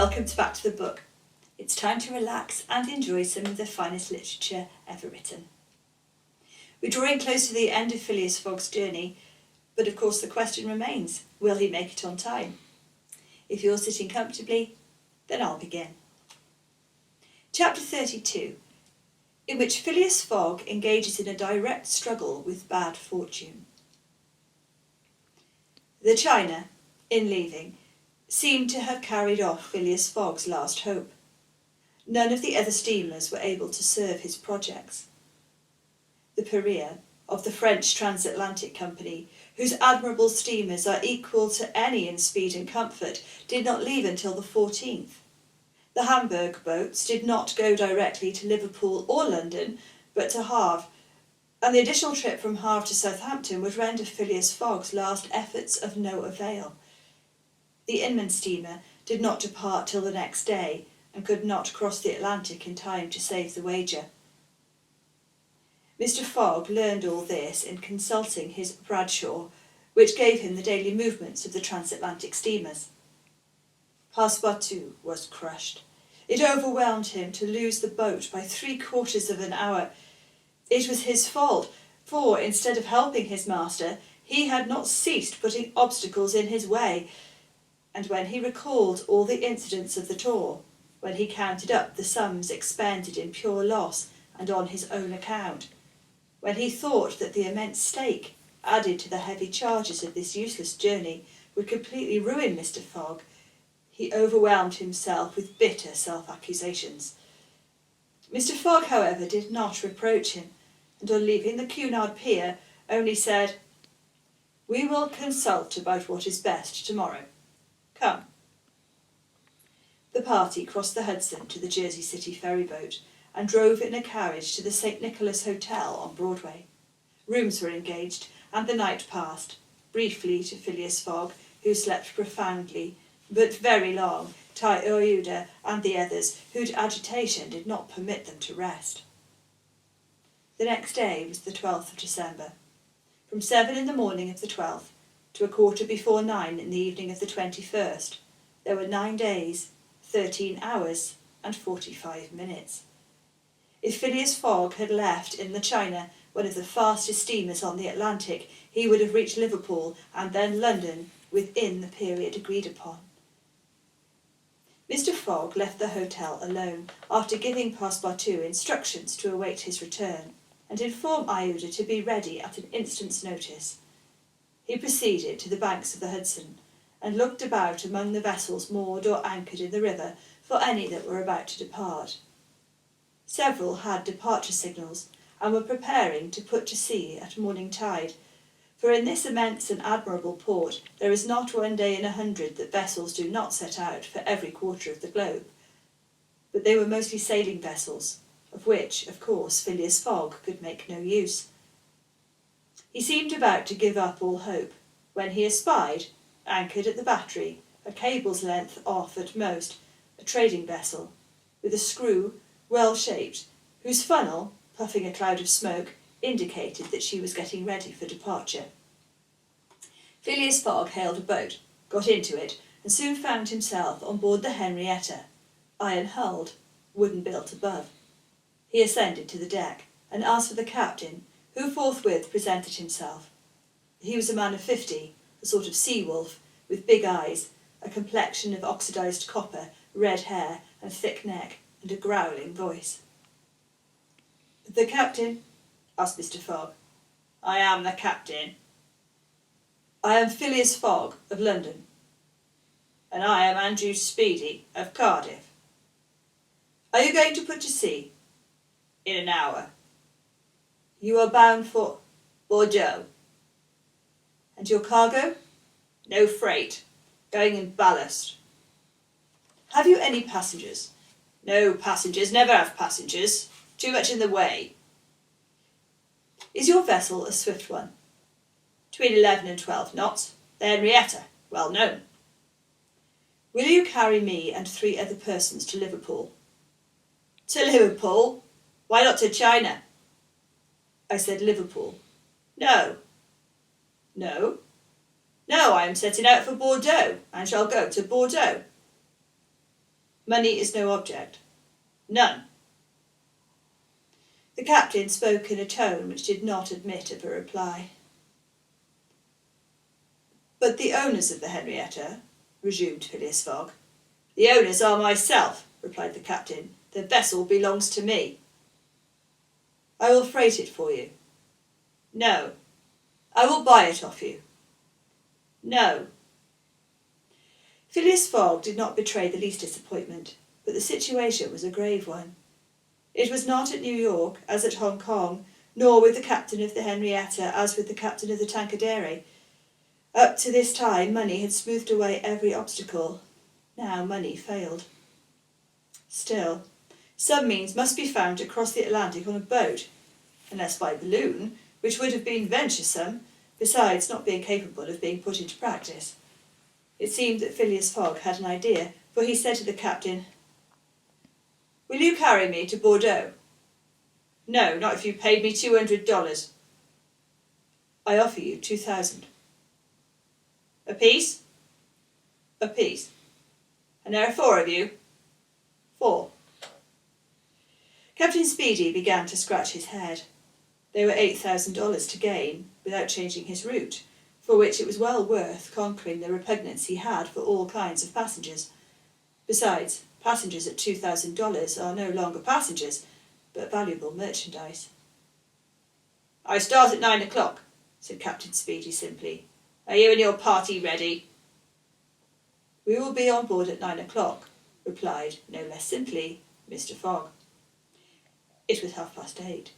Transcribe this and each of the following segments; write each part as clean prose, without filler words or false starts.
welcome back to the book. It's time to relax and enjoy some of the finest literature ever written. We're drawing close to the end of Phileas Fogg's journey, but of course the question remains, will he make it on time? If you're sitting comfortably, then I'll begin. Chapter 32, in which Phileas Fogg engages in a direct struggle with bad fortune. The China, in leaving, seemed to have carried off Phileas Fogg's last hope. None of the other steamers were able to serve his projects. The Paria, of the French Transatlantic Company, whose admirable steamers are equal to any in speed and comfort, did not leave until the 14th. The Hamburg boats did not go directly to Liverpool or London, but to Havre, and the additional trip from Havre to Southampton would render Phileas Fogg's last efforts of no avail. The Inman steamer did not depart till the next day, and could not cross the Atlantic in time to save the wager. Mr. Fogg learned all this in consulting his Bradshaw, which gave him the daily movements of the transatlantic steamers. Passepartout was crushed. It overwhelmed him to lose the boat by 3/4 of an hour. It was his fault, for instead of helping his master, he had not ceased putting obstacles in his way. And when he recalled all the incidents of the tour, when he counted up the sums expended in pure loss and on his own account, when he thought that the immense stake, added to the heavy charges of this useless journey, would completely ruin Mr. Fogg, he overwhelmed himself with bitter self-accusations. Mr. Fogg, however, did not reproach him, and on leaving the Cunard pier, only said, "We will consult about what is best tomorrow. Come." The party crossed the Hudson to the Jersey City ferryboat and drove in a carriage to the St. Nicholas Hotel on Broadway. Rooms were engaged, and the night passed, briefly to Phileas Fogg, who slept profoundly, but very long, to Iouda and the others, whose agitation did not permit them to rest. The next day was the 12th of December. From 7 in the morning of the 12th to a 9:15 in the evening of the 21st, there were 9 days, 13 hours and 45 minutes. If Phileas Fogg had left in the China, one of the fastest steamers on the Atlantic, he would have reached Liverpool and then London within the period agreed upon. Mr. Fogg left the hotel alone, after giving Passepartout instructions to await his return, and inform Iouda to be ready at an instant's notice. He proceeded to the banks of the Hudson, and looked about among the vessels moored or anchored in the river for any that were about to depart. Several had departure signals, and were preparing to put to sea at morning tide, for in this immense and admirable port there is not one day in 100 that vessels do not set out for every quarter of the globe. But they were mostly sailing vessels, of which, of course, Phileas Fogg could make no use. He seemed about to give up all hope, when he espied, anchored at the battery, a cable's length off at most, a trading vessel, with a screw, well-shaped, whose funnel, puffing a cloud of smoke, indicated that she was getting ready for departure. Phileas Fogg hailed a boat, got into it, and soon found himself on board the Henrietta, iron-hulled, wooden-built above. He ascended to the deck, and asked for the captain, who forthwith presented himself. He was a man of 50, a sort of sea-wolf, with big eyes, a complexion of oxidized copper, red hair and thick neck, and a growling voice. "The captain?" asked Mr. Fogg. "I am the captain." "I am Phileas Fogg, of London." "And I am Captain Speedy, of Cardiff." "Are you going to put to sea?" "In an hour." "You are bound for Bordeaux." "And your cargo?" "No freight. Going in ballast." "Have you any passengers?" "No passengers. Never have passengers. Too much in the way." "Is your vessel a swift one?" "Between 11 and 12 knots. The Henrietta, well known." "Will you carry me and 3 other persons to Liverpool?" "To Liverpool? Why not to China?" "I said Liverpool." "No." "No?" "No, I am setting out for Bordeaux, and shall go to Bordeaux." Money is no object. None. The captain spoke in a tone which did not admit of a reply. But the owners of the Henrietta, resumed Phileas Fogg. The owners are myself, replied the captain. The vessel belongs to me. I will freight it for you. No. I will buy it off you. No. Phileas Fogg did not betray the least disappointment, but the situation was a grave one. It was not at New York, as at Hong Kong, nor with the captain of the Henrietta, as with the captain of the Tankadere. Up to this time, money had smoothed away every obstacle. Now money failed. Still, some means must be found to cross the Atlantic on a boat, unless by balloon, which would have been venturesome, besides not being capable of being put into practice. It seemed that Phileas Fogg had an idea, for he said to the captain, "Will you carry me to Bordeaux?" "No, not if you paid me $200. "I offer you 2,000. "A piece?" "A piece." "And there are 4 of you?" "4. Captain Speedy began to scratch his head. There were $8,000 to gain, without changing his route, for which it was well worth conquering the repugnance he had for all kinds of passengers. Besides, passengers at $2,000 are no longer passengers, but valuable merchandise. "I start at 9 o'clock, said Captain Speedy simply. "Are you and your party ready?" "We will be on board at 9 o'clock, replied, no less simply, Mr. Fogg. It was 8:30.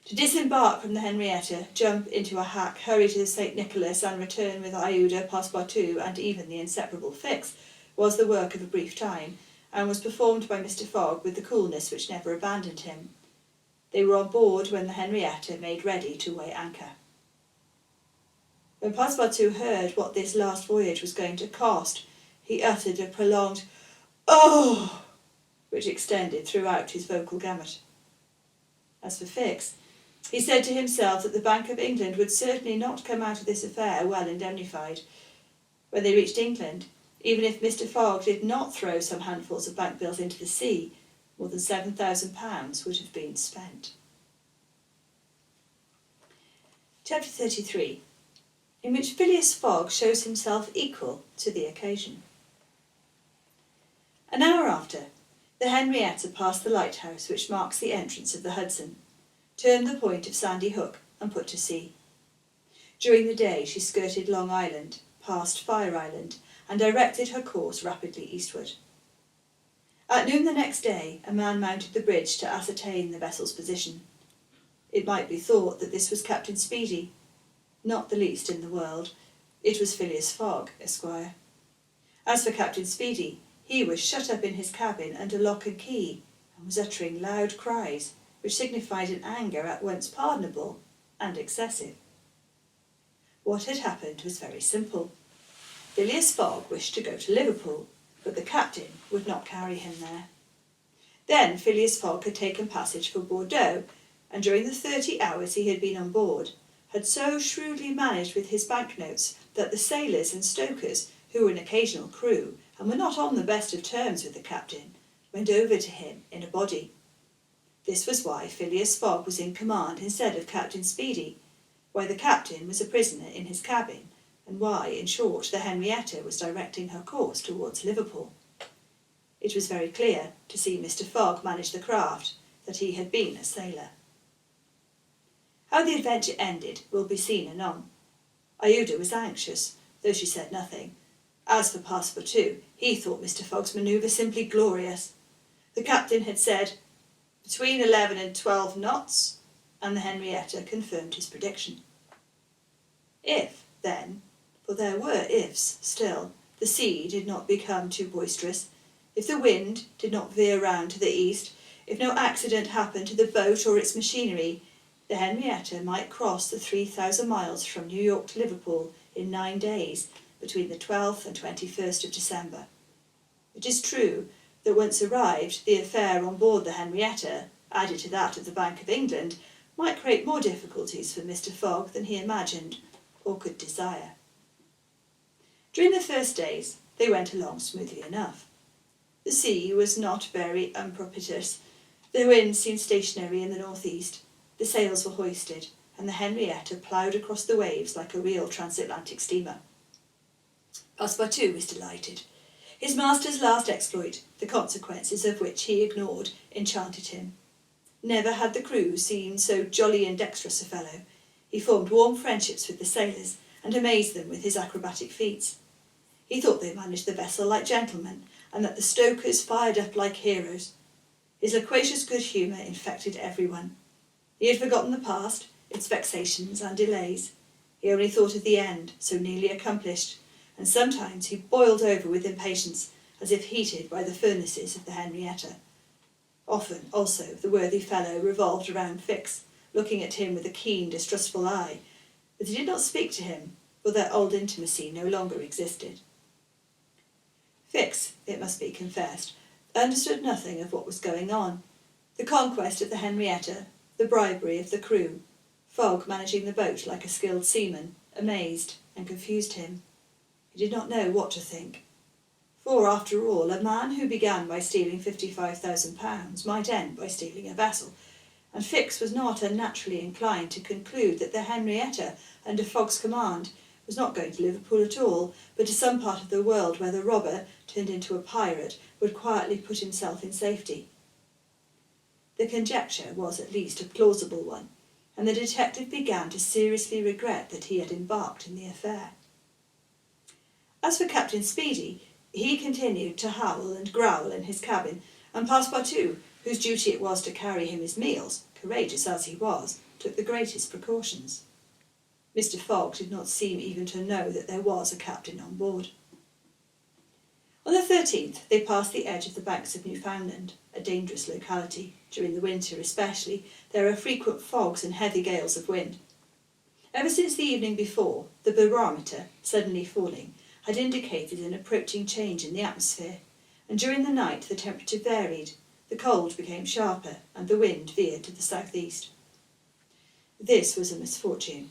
To disembark from the Henrietta, jump into a hack, hurry to the St. Nicholas, and return with Iuda, Passepartout, and even the inseparable Fix, was the work of a brief time, and was performed by Mr. Fogg with the coolness which never abandoned him. They were on board when the Henrietta made ready to weigh anchor. When Passepartout heard what this last voyage was going to cost, he uttered a prolonged "Oh!" which extended throughout his vocal gamut. As for Fix, he said to himself that the Bank of England would certainly not come out of this affair well indemnified. When they reached England, even if Mr. Fogg did not throw some handfuls of bank bills into the sea, more than £7,000 would have been spent. Chapter 33, in which Phileas Fogg shows himself equal to the occasion. An hour after, the Henrietta passed the lighthouse which marks the entrance of the Hudson, turned the point of Sandy Hook, and put to sea. During the day she skirted Long Island, passed Fire Island, and directed her course rapidly eastward. At noon the next day, a man mounted the bridge to ascertain the vessel's position. It might be thought that this was Captain Speedy. Not the least in the world. It was Phileas Fogg, Esquire. As for Captain Speedy, he was shut up in his cabin under lock and key, and was uttering loud cries, which signified an anger at once pardonable and excessive. What had happened was very simple. Phileas Fogg wished to go to Liverpool, but the captain would not carry him there. Then Phileas Fogg had taken passage for Bordeaux, and during the 30 hours he had been on board, had so shrewdly managed with his banknotes that the sailors and stokers, who were an occasional crew, and were not on the best of terms with the captain, went over to him in a body. This was why Phileas Fogg was in command instead of Captain Speedy, why the captain was a prisoner in his cabin, and why, in short, the Henrietta was directing her course towards Liverpool. It was very clear, to see Mr. Fogg manage the craft, that he had been a sailor. How the adventure ended will be seen anon. Iuda was anxious, though she said nothing. As for Passepartout, he thought Mr. Fogg's manoeuvre simply glorious. The captain had said, "between 11 and 12 knots," and the Henrietta confirmed his prediction. If, then, for there were ifs still, the sea did not become too boisterous, if the wind did not veer round to the east, if no accident happened to the boat or its machinery, the Henrietta might cross the 3,000 miles from New York to Liverpool in 9 days, between the 12th and 21st of December. It is true that once arrived, the affair on board the Henrietta, added to that of the Bank of England, might create more difficulties for Mr. Fogg than he imagined or could desire. During the first days, they went along smoothly enough. The sea was not very unpropitious. The wind seemed stationary in the northeast. The sails were hoisted, and the Henrietta ploughed across the waves like a real transatlantic steamer. Passepartout was delighted. His master's last exploit, the consequences of which he ignored, enchanted him. Never had the crew seen so jolly and dexterous a fellow. He formed warm friendships with the sailors, and amazed them with his acrobatic feats. He thought they managed the vessel like gentlemen, and that the stokers fired up like heroes. His loquacious good humour infected everyone. He had forgotten the past, its vexations and delays. He only thought of the end, so nearly accomplished, and sometimes he boiled over with impatience, as if heated by the furnaces of the Henrietta. Often, also, the worthy fellow revolved around Fix, looking at him with a keen, distrustful eye, but he did not speak to him, for their old intimacy no longer existed. Fix, it must be confessed, understood nothing of what was going on. The conquest of the Henrietta, the bribery of the crew, Fogg managing the boat like a skilled seaman, amazed and confused him. He did not know what to think. For, after all, a man who began by stealing £55,000 might end by stealing a vessel, and Fix was not unnaturally inclined to conclude that the Henrietta, under Fogg's command, was not going to Liverpool at all, but to some part of the world where the robber, turned into a pirate, would quietly put himself in safety. The conjecture was at least a plausible one, and the detective began to seriously regret that he had embarked in the affair. As for Captain Speedy, he continued to howl and growl in his cabin, and Passepartout, whose duty it was to carry him his meals, courageous as he was, took the greatest precautions. Mr. Fogg did not seem even to know that there was a captain on board. On the 13th, they passed the edge of the banks of Newfoundland, a dangerous locality. During the winter especially, there are frequent fogs and heavy gales of wind. Ever since the evening before, the barometer, suddenly falling, had indicated an approaching change in the atmosphere, and during the night the temperature varied, the cold became sharper, and the wind veered to the southeast. This was a misfortune.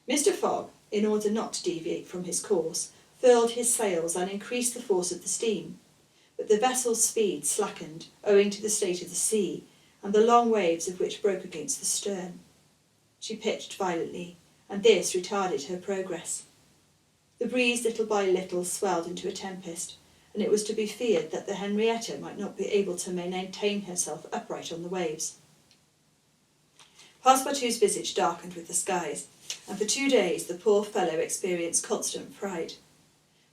Mr. Fogg, in order not to deviate from his course, furled his sails and increased the force of the steam, but the vessel's speed slackened owing to the state of the sea, and the long waves of which broke against the stern. She pitched violently, and this retarded her progress. The breeze little by little swelled into a tempest, and it was to be feared that the Henrietta might not be able to maintain herself upright on the waves. Passepartout's visage darkened with the skies, and for 2 days the poor fellow experienced constant fright.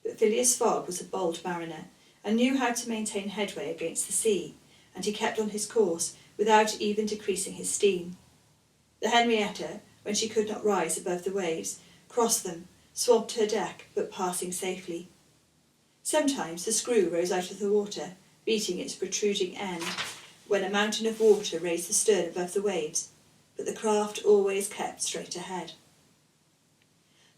But Phileas Fogg was a bold mariner, and knew how to maintain headway against the sea, and he kept on his course without even decreasing his steam. The Henrietta, when she could not rise above the waves, crossed them, swamped her deck, but passing safely. Sometimes the screw rose out of the water, beating its protruding end, when a mountain of water raised the stern above the waves, but the craft always kept straight ahead.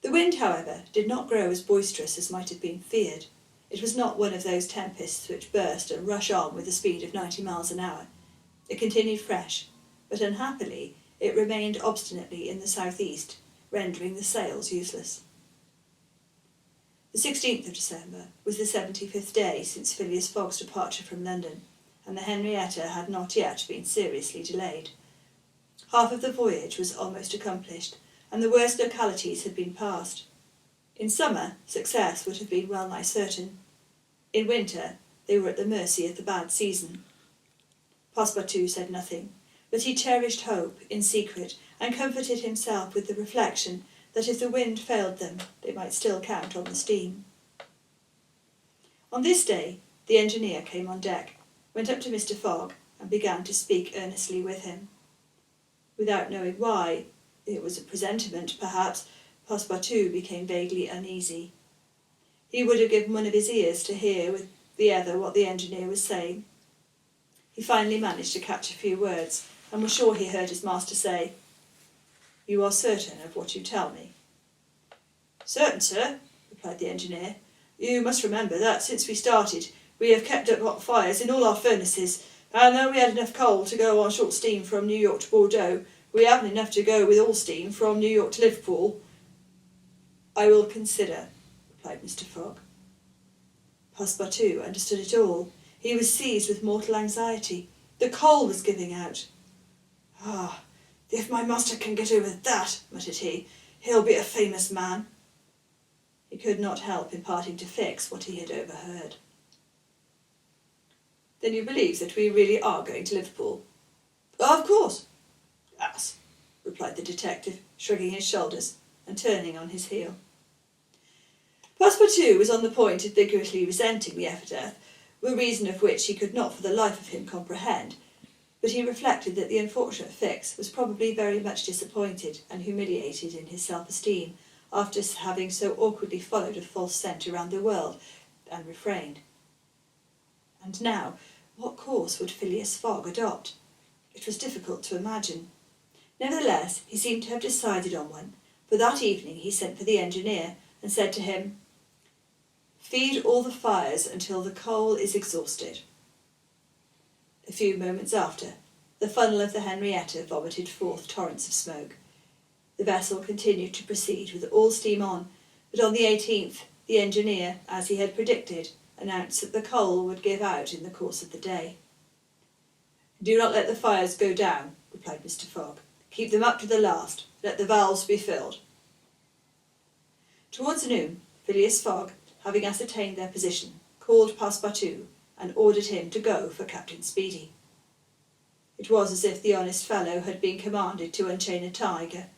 The wind, however, did not grow as boisterous as might have been feared. It was not one of those tempests which burst and rush on with a speed of 90 miles an hour. It continued fresh, but unhappily it remained obstinately in the southeast, rendering the sails useless. The 16th of December was the 75th day since Phileas Fogg's departure from London, and the Henrietta had not yet been seriously delayed. Half of the voyage was almost accomplished, and the worst localities had been passed. In summer, success would have been well nigh certain. In winter, they were at the mercy of the bad season. Passepartout said nothing, but he cherished hope in secret, and comforted himself with the reflection that if the wind failed them, they might still count on the steam. On this day, the engineer came on deck, went up to Mr. Fogg, and began to speak earnestly with him. Without knowing why, it was a presentiment, perhaps, Passepartout became vaguely uneasy. He would have given one of his ears to hear with the other what the engineer was saying. He finally managed to catch a few words, and was sure he heard his master say, "You are certain of what you tell me?" "Certain, sir," replied the engineer. "You must remember that since we started we have kept up hot fires in all our furnaces, and though we had enough coal to go on short steam from New York to Bordeaux, we haven't enough to go with all steam from New York to Liverpool." "I will consider," replied Mr. Fogg. Passepartout understood it all. he was seized with mortal anxiety. The coal was giving out. "Ah, if my master can get over that," muttered he, "he'll be a famous man." He could not help imparting to Fix what he had overheard. "Then you believe that we really are going to Liverpool?" "Of course." "Yes," replied the detective, shrugging his shoulders and turning on his heel. Passepartout was on the point of vigorously resenting the epithet, the reason of which he could not for the life of him comprehend, but he reflected that the unfortunate Fix was probably very much disappointed and humiliated in his self-esteem after having so awkwardly followed a false scent around the world and refrained. And now, what course would Phileas Fogg adopt? It was difficult to imagine. Nevertheless, he seemed to have decided on one, for that evening he sent for the engineer and said to him, "Feed all the fires until the coal is exhausted." A few moments after, the funnel of the Henrietta vomited forth torrents of smoke. The vessel continued to proceed with all steam on, but on the 18th, the engineer, as he had predicted, announced that the coal would give out in the course of the day. "Do not let the fires go down," replied Mr. Fogg. "Keep them up to the last. Let the valves be filled." Towards noon, Phileas Fogg, having ascertained their position, called Passepartout and ordered him to go for Captain Speedy. It was as if the honest fellow had been commanded to unchain a tiger.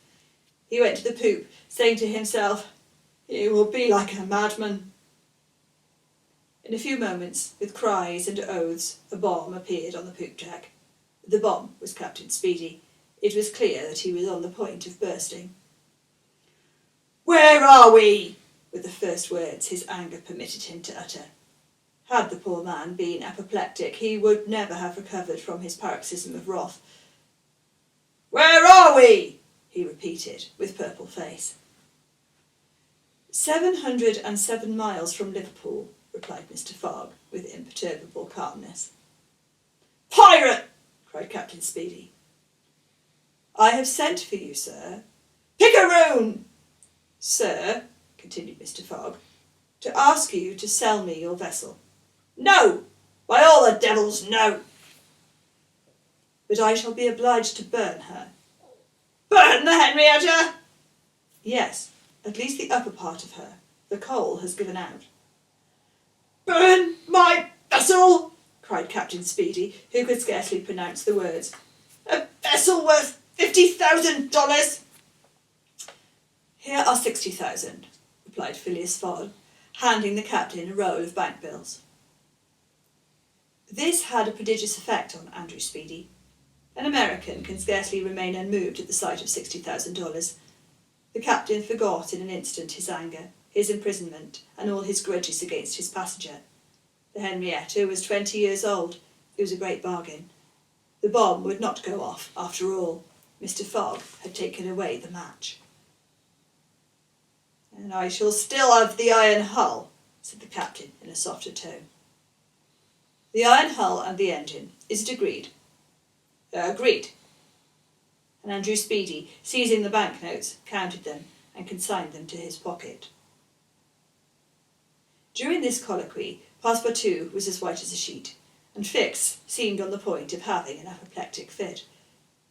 He went to the poop, saying to himself, "He will be like a madman." In a few moments, with cries and oaths, a bomb appeared on the poop deck. The bomb was Captain Speedy. It was clear that he was on the point of bursting. "Where are we?" were the first words his anger permitted him to utter. Had the poor man been apoplectic, he would never have recovered from his paroxysm of wrath. "Where are we?" he repeated, with purple face. 707 miles from Liverpool," replied Mr. Fogg, with imperturbable calmness. "Pirate!" cried Captain Speedy. "I have sent for you, sir." "Picaroon!" "Sir," continued Mr. Fogg, "to ask you to sell me your vessel." "No! By all the devils, no!" "But I shall be obliged to burn her." "Burn the Henrietta?" "Yes, at least the upper part of her. The coal has given out." "Burn my vessel!" cried Captain Speedy, who could scarcely pronounce the words. "A vessel worth $50,000. "Here are 60,000, replied Phileas Fogg, handing the captain a roll of bank bills. This had a prodigious effect on Andrew Speedy. An American can scarcely remain unmoved at the sight of $60,000. The captain forgot in an instant his anger, his imprisonment, and all his grudges against his passenger. The Henrietta was 20 years old. It was a great bargain. The bomb would not go off after all. Mr. Fogg had taken away the match. "And I shall still have the iron hull," said the captain in a softer tone. "The iron hull and the engine. Is it agreed?" "Agreed." And Andrew Speedy, seizing the banknotes, counted them and consigned them to his pocket. During this colloquy, Passepartout was as white as a sheet, and Fix seemed on the point of having an apoplectic fit.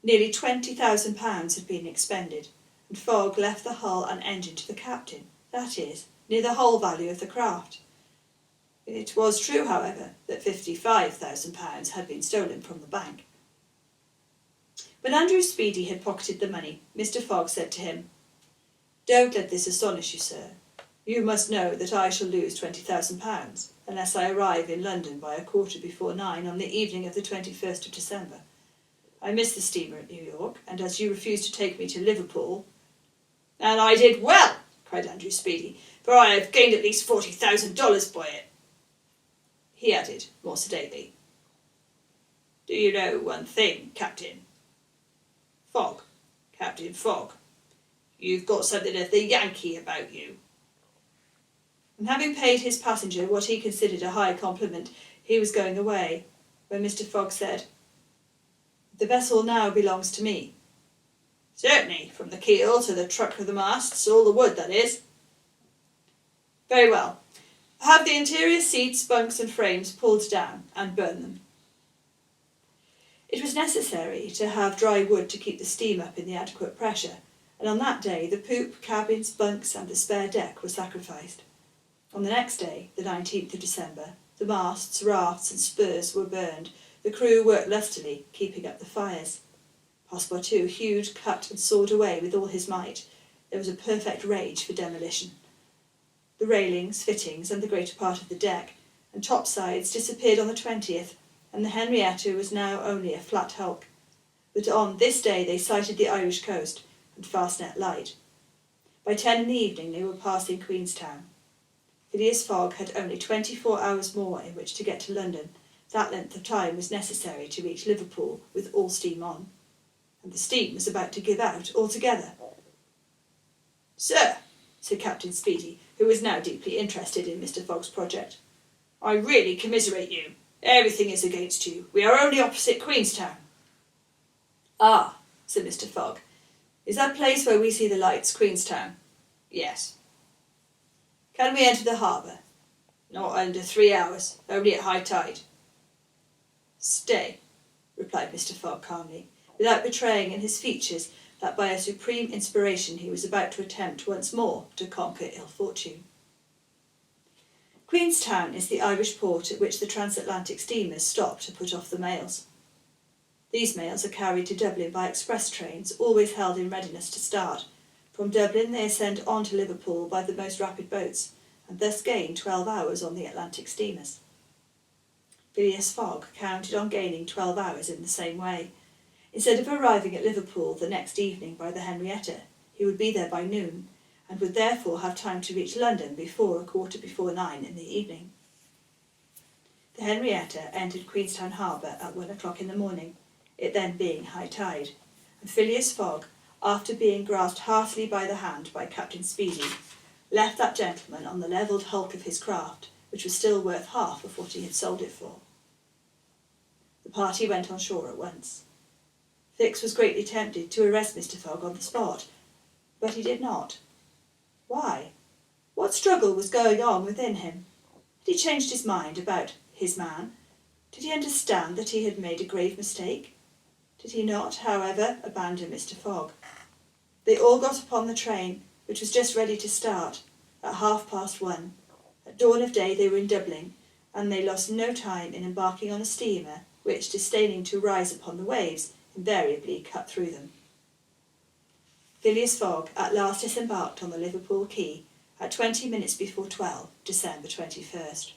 Nearly £20,000 had been expended, and Fogg left the hull and engine to the captain, that is, near the whole value of the craft. It was true, however, that £55,000 had been stolen from the bank. When Andrew Speedy had pocketed the money, Mr. Fogg said to him, "Don't let this astonish you, sir. You must know that I shall lose £20,000, unless I arrive in London by 9:15 on the evening of the 21st of December. I missed the steamer at New York, and as you refused to take me to Liverpool—" "And I did well," cried Andrew Speedy, "for I have gained at least $40,000 by it." He added, more sedately, "Do you know one thing, Captain Fogg, Captain Fogg? You've got something of the Yankee about you." And having paid his passenger what he considered a high compliment, he was going away, when Mr. Fogg said, "The vessel now belongs to me." "Certainly, from the keel to the truck of the masts, all the wood, that is." "Very well. Have the interior seats, bunks and frames pulled down and burn them. It was necessary to have dry wood to keep the steam up in the adequate pressure, and on that day the poop, cabins, bunks and the spare deck were sacrificed. On the next day, the 19th of December, the masts, rafts and spurs were burned. The crew worked lustily, keeping up the fires. Passepartout hewed, cut and sawed away with all his might. There was a perfect rage for demolition. The railings, fittings and the greater part of the deck and topsides disappeared on the 20th, and the Henrietta was now only a flat hulk. But on this day they sighted the Irish coast and Fastnet Light. By 10 in the evening they were passing Queenstown. Phileas Fogg had only 24 hours more in which to get to London. That length of time was necessary to reach Liverpool with all steam on, and the steam was about to give out altogether. "Sir," said Captain Speedy, who was now deeply interested in Mr. Fogg's project, "I really commiserate you. Everything is against you. We are only opposite Queenstown." "Ah," said Mr. Fogg, "is that place where we see the lights Queenstown?" "Yes." "Can we enter the harbour?" "Not under 3 hours, only at high tide." "Stay," replied Mr. Fogg calmly, without betraying in his features that by a supreme inspiration he was about to attempt once more to conquer ill fortune. Queenstown is the Irish port at which the transatlantic steamers stop to put off the mails. These mails are carried to Dublin by express trains, always held in readiness to start. From Dublin they are sent on to Liverpool by the most rapid boats, and thus gain 12 hours on the Atlantic steamers. Phileas Fogg counted on gaining 12 hours in the same way. Instead of arriving at Liverpool the next evening by the Henrietta, he would be there by noon, and would therefore have time to reach London before 9:15 in the evening. The Henrietta entered Queenstown harbour at 1 o'clock in the morning, it then being high tide, and Phileas Fogg, after being grasped heartily by the hand by Captain Speedy, left that gentleman on the levelled hulk of his craft, which was still worth half of what he had sold it for. The party went on shore at once. Fix was greatly tempted to arrest Mr. Fogg on the spot, but he did not. Why? What struggle was going on within him? Had he changed his mind about his man? Did he understand that he had made a grave mistake? Did he not, however, abandon Mr. Fogg? They all got upon the train, which was just ready to start, at 1:30. At dawn of day they were in Dublin, and they lost no time in embarking on a steamer which, disdaining to rise upon the waves, invariably cut through them. Phileas Fogg at last disembarked on the Liverpool quay at 20 minutes before 12, December 21st.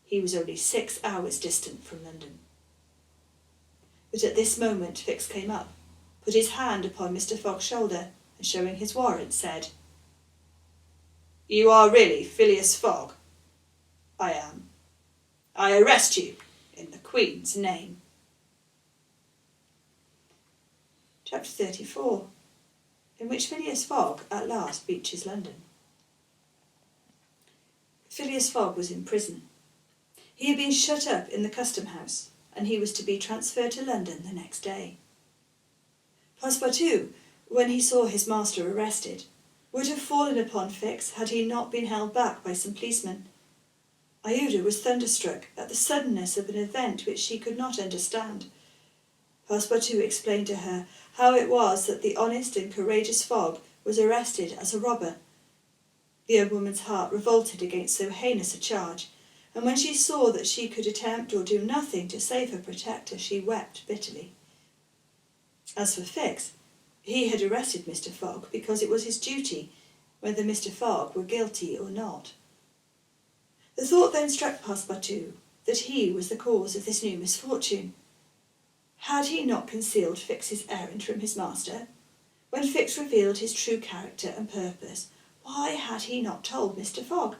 He was only 6 hours distant from London. But at this moment Fix came up, put his hand upon Mr. Fogg's shoulder, and showing his warrant, said, "You are really Phileas Fogg?" "I am." "I arrest you in the Queen's name." Chapter 34, in which Phileas Fogg at last reaches London. Phileas Fogg was in prison. He had been shut up in the custom house, and he was to be transferred to London the next day. Passepartout, when he saw his master arrested, would have fallen upon Fix had he not been held back by some policemen. Iuda was thunderstruck at the suddenness of an event which she could not understand. Passepartout explained to her how it was that the honest and courageous Fogg was arrested as a robber. The young woman's heart revolted against so heinous a charge, and when she saw that she could attempt or do nothing to save her protector, she wept bitterly. As for Fix, he had arrested Mr. Fogg because it was his duty, whether Mr. Fogg were guilty or not. The thought then struck Passepartout that he was the cause of this new misfortune. Had he not concealed Fix's errand from his master? When Fix revealed his true character and purpose, why had he not told Mr. Fogg?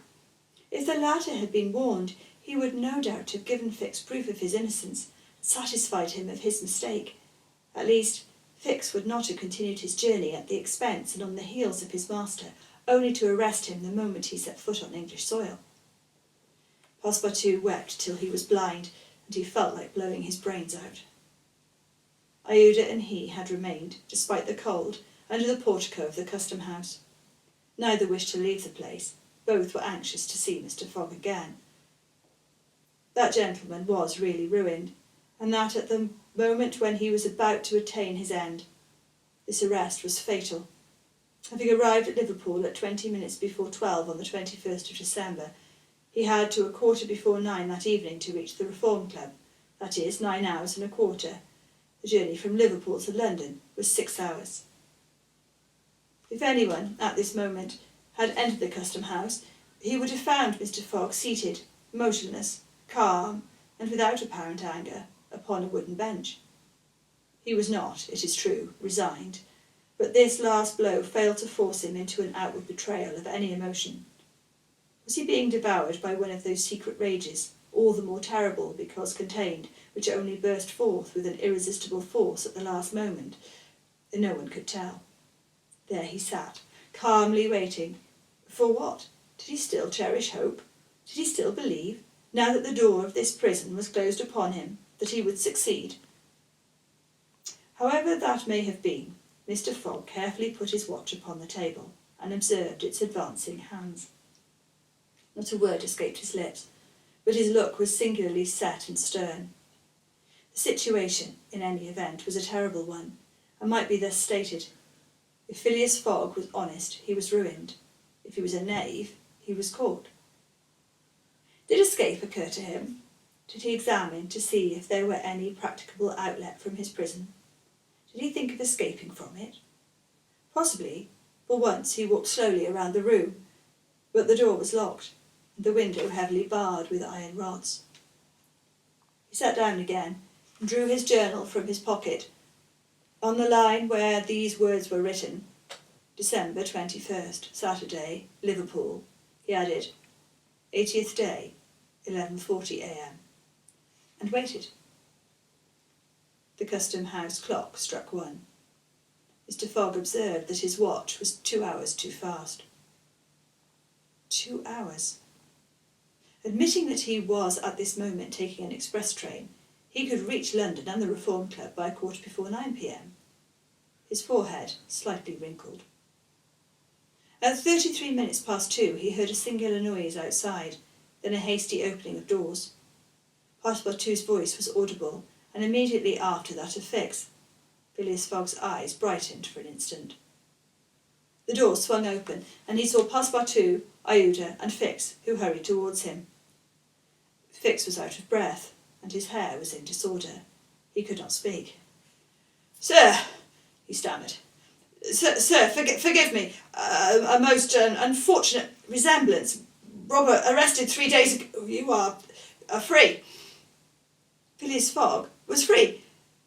If the latter had been warned, he would no doubt have given Fix proof of his innocence, and satisfied him of his mistake. At least, Fix would not have continued his journey at the expense and on the heels of his master, only to arrest him the moment he set foot on English soil. Passepartout wept till he was blind, and he felt like blowing his brains out. Iuda and he had remained, despite the cold, under the portico of the custom house. Neither wished to leave the place, Both were anxious to see Mr. Fogg again. That gentleman was really ruined, and that at the moment when he was about to attain his end. This arrest was fatal. Having arrived at Liverpool at 20 minutes before 12 on the 21st of December, he had to 9:15 that evening to reach the Reform Club, that is, 9 hours and a quarter. The journey from Liverpool to London was 6 hours. If anyone, at this moment, had entered the Custom House, he would have found Mr. Fogg seated, motionless, calm, and without apparent anger, upon a wooden bench. He was not, it is true, resigned, but this last blow failed to force him into an outward betrayal of any emotion. Was he being devoured by one of those secret rages, all the more terrible because contained, which only burst forth with an irresistible force at the last moment? No one could tell. There he sat, calmly waiting. For what? Did he still cherish hope? Did he still believe, now that the door of this prison was closed upon him, that he would succeed? However that may have been, Mr. Fogg carefully put his watch upon the table and observed its advancing hands. Not a word escaped his lips, but his look was singularly set and stern. The situation, in any event, was a terrible one, and might be thus stated. If Phileas Fogg was honest, he was ruined. If he was a knave, he was caught. Did escape occur to him? Did he examine to see if there were any practicable outlet from his prison? Did he think of escaping from it? Possibly, for once he walked slowly around the room, but the door was locked, and the window heavily barred with iron rods. He sat down again, and drew his journal from his pocket. On the line where these words were written, December 21st, Saturday, Liverpool, he added, 80th day, 11:40 a.m., and waited. The Custom House clock struck 1. Mr. Fogg observed that his watch was 2 hours too fast. 2 hours. Admitting that he was at this moment taking an express train, he could reach London and the Reform Club by 9:15 p.m. His forehead slightly wrinkled. At 33 minutes past 2, he heard a singular noise outside, then a hasty opening of doors. Passepartout's voice was audible, and immediately after that of Fix. Phileas Fogg's eyes brightened for an instant. The door swung open, and he saw Passepartout, Iuda, and Fix, who hurried towards him. Fix was out of breath, and his hair was in disorder. He could not speak. "Sir," he stammered. Sir, forgive me. A most unfortunate resemblance. Robber arrested 3 days ago. You are free." Phileas Fogg was free.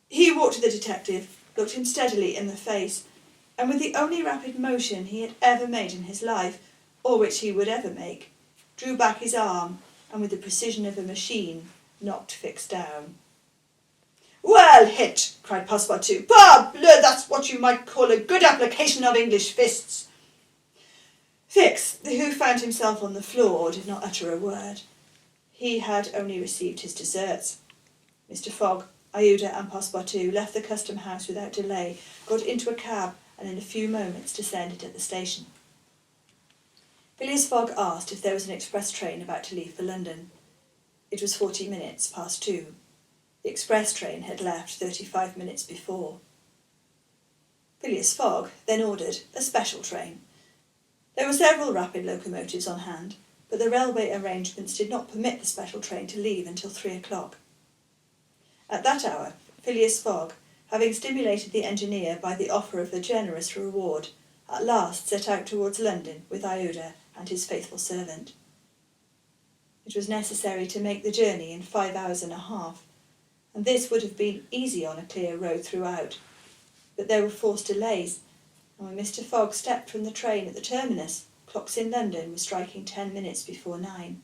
He walked to the detective, looked him steadily in the face, and with the only rapid motion he had ever made in his life, or which he would ever make, drew back his arm, and with the precision of a machine knocked Fix down. "Well hit!" cried Passepartout. "Parbleu, that's what you might call a good application of English fists." Fix, who found himself on the floor, did not utter a word. He had only received his deserts. Mr. Fogg, Iuda, and Passepartout left the Custom House without delay, got into a cab, and in a few moments descended at the station. Phileas Fogg asked if there was an express train about to leave for London. It was 40 minutes past 2. The express train had left 35 minutes before. Phileas Fogg then ordered a special train. There were several rapid locomotives on hand, but the railway arrangements did not permit the special train to leave until 3 o'clock. At that hour, Phileas Fogg, having stimulated the engineer by the offer of a generous reward, at last set out towards London with Iuda and his faithful servant. It was necessary to make the journey in 5 hours and a half, and this would have been easy on a clear road throughout, but there were forced delays, and when Mr. Fogg stepped from the train at the terminus, clocks in London were striking 10 minutes before 9.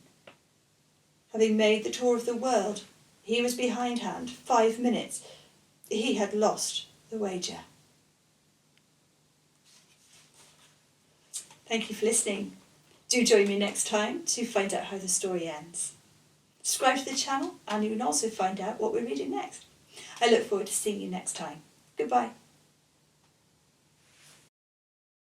Having made the tour of the world, he was behindhand 5 minutes. He had lost the wager. Thank you for listening. Do join me next time to find out how the story ends. Subscribe to the channel and you can also find out what we're reading next. I look forward to seeing you next time. Goodbye.